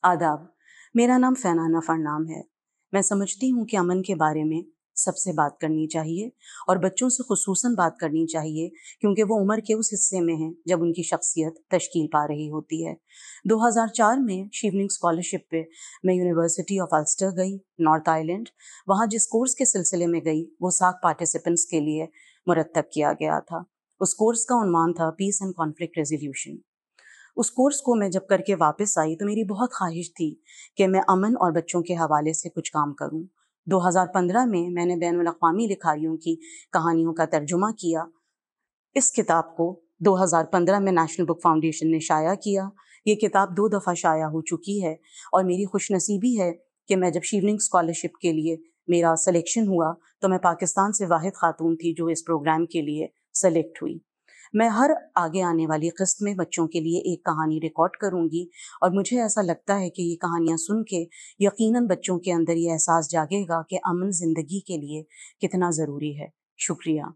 आदाब। मेरा नाम फैनाना फरनाम है। मैं समझती हूँ कि अमन के बारे में सबसे बात करनी चाहिए और बच्चों से खुसूसन बात करनी चाहिए, क्योंकि वो उम्र के उस हिस्से में हैं जब उनकी शख्सियत तश्कील पा रही होती है। 2004 में शिवनिंग स्कॉलरशिप पे मैं यूनिवर्सिटी ऑफ अल्स्टर गई, नॉर्थ आइलैंड। वहाँ जिस कोर्स के सिलसिले में गई वो 7 पार्टिसिपेंट्स के लिए मुरतब किया गया था। उस कोर्स का उन्वान था पीस एंड कॉन्फ्लिक्ट रेजोल्यूशन। उस कोर्स को मैं जब करके वापस आई तो मेरी बहुत ख्वाहिश थी कि मैं अमन और बच्चों के हवाले से कुछ काम करूं। 2015 में मैंने बैनुल अक़वामी लिखारियों की कहानियों का तर्जुमा किया। इस किताब को 2015 में नेशनल बुक फाउंडेशन ने शाया किया। ये किताब 2 दफ़ा शाया हो चुकी है और मेरी खुशनसीबी है कि मैं जब शिवलिंग स्कॉलरशिप के लिए मेरा सिलेक्शन हुआ तो मैं पाकिस्तान से वाहिद खातून थी जो इस प्रोग्राम के लिए सेलेक्ट हुई। मैं हर आगे आने वाली किस्त में बच्चों के लिए एक कहानी रिकॉर्ड करूंगी और मुझे ऐसा लगता है कि ये कहानियां सुन के यकीनन बच्चों के अंदर ये एहसास जागेगा कि अमन ज़िंदगी के लिए कितना ज़रूरी है। शुक्रिया।